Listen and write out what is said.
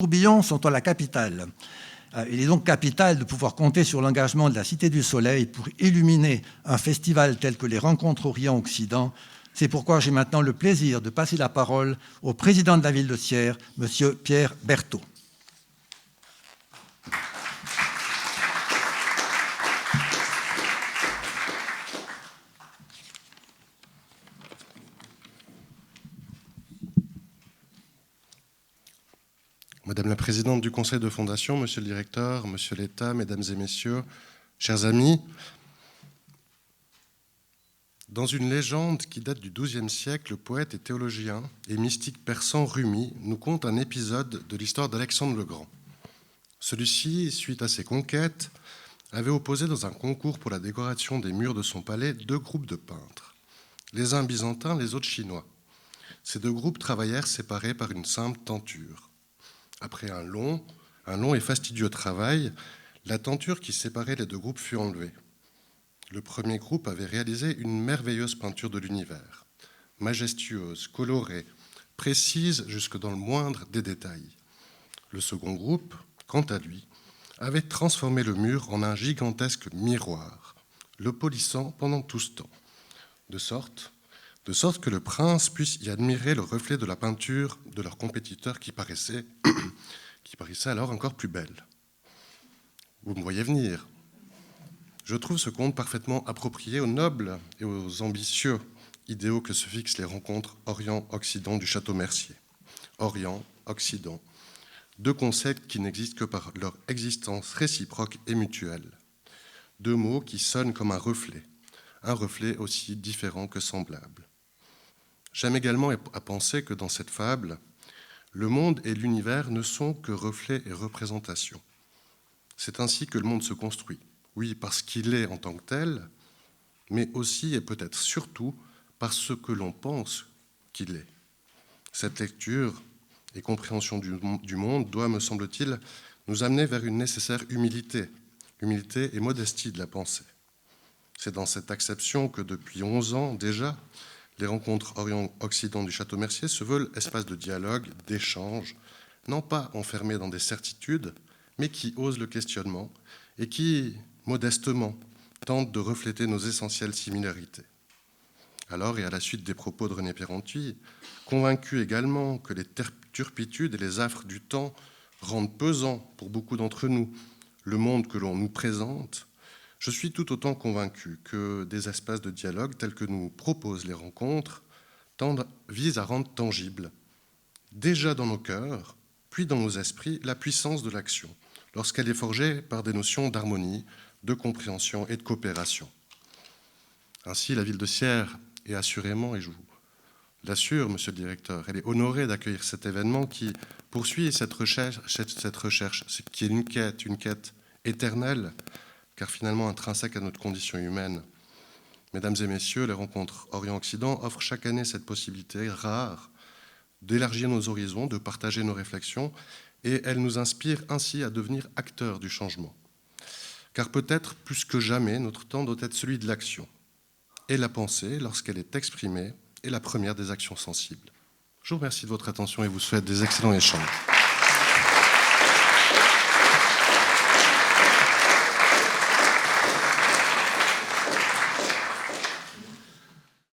tourbillons sont à la capitale. Il est donc capital de pouvoir compter sur l'engagement de la Cité du Soleil pour illuminer un festival tel que les Rencontres Orient-Occident. C'est pourquoi j'ai maintenant le plaisir de passer la parole au président de la ville de Sierre, M. Pierre Berthaud. Madame la présidente du conseil de fondation, monsieur le directeur, monsieur l'État, mesdames et messieurs, chers amis, dans une légende qui date du XIIe siècle, le poète et théologien et mystique persan Rumi nous conte un épisode de l'histoire d'Alexandre le Grand. Celui-ci, suite à ses conquêtes, avait opposé dans un concours pour la décoration des murs de son palais 2 groupes de peintres, les uns byzantins, les autres chinois. Ces 2 groupes travaillèrent séparés par une simple tenture. Après un long et fastidieux travail, la tenture qui séparait les 2 groupes fut enlevée. Le premier groupe avait réalisé une merveilleuse peinture de l'univers, majestueuse, colorée, précise jusque dans le moindre des détails. Le second groupe, quant à lui, avait transformé le mur en un gigantesque miroir, le polissant pendant tout ce temps, de sorte que le prince puisse y admirer le reflet de la peinture de leur compétiteur qui paraissait alors encore plus belle. Vous me voyez venir. Je trouve ce conte parfaitement approprié aux nobles et aux ambitieux idéaux que se fixent les rencontres Orient-Occident du Château Mercier. Orient, Occident, 2 concepts qui n'existent que par leur existence réciproque et mutuelle. 2 mots qui sonnent comme un reflet aussi différent que semblable. J'aime également à penser que dans cette fable, le monde et l'univers ne sont que reflets et représentations. C'est ainsi que le monde se construit. Oui, parce qu'il est en tant que tel, mais aussi et peut-être surtout parce ce que l'on pense qu'il est. Cette lecture et compréhension du monde doit, me semble-t-il, nous amener vers une nécessaire humilité et modestie de la pensée. C'est dans cette acception que depuis 11 ans déjà, les rencontres Orient-Occident du Château Mercier se veulent espace de dialogue, d'échange, non pas enfermés dans des certitudes, mais qui osent le questionnement et qui, modestement, tentent de refléter nos essentielles similarités. Alors, et à la suite des propos de René Pérentuy, convaincu également que les turpitudes et les affres du temps rendent pesant pour beaucoup d'entre nous le monde que l'on nous présente, je suis tout autant convaincu que des espaces de dialogue tels que nous proposent les rencontres visent à rendre tangible, déjà dans nos cœurs, puis dans nos esprits, la puissance de l'action, lorsqu'elle est forgée par des notions d'harmonie, de compréhension et de coopération. Ainsi, la ville de Sierre est assurément, et je vous l'assure, monsieur le directeur, elle est honorée d'accueillir cet événement qui poursuit cette recherche, qui est une quête éternelle, car finalement intrinsèque à notre condition humaine. Mesdames et messieurs, les rencontres Orient-Occident offrent chaque année cette possibilité rare d'élargir nos horizons, de partager nos réflexions, et elles nous inspirent ainsi à devenir acteurs du changement. Car peut-être plus que jamais, notre temps doit être celui de l'action. Et la pensée, lorsqu'elle est exprimée, est la première des actions sensibles. Je vous remercie de votre attention et vous souhaite des excellents échanges.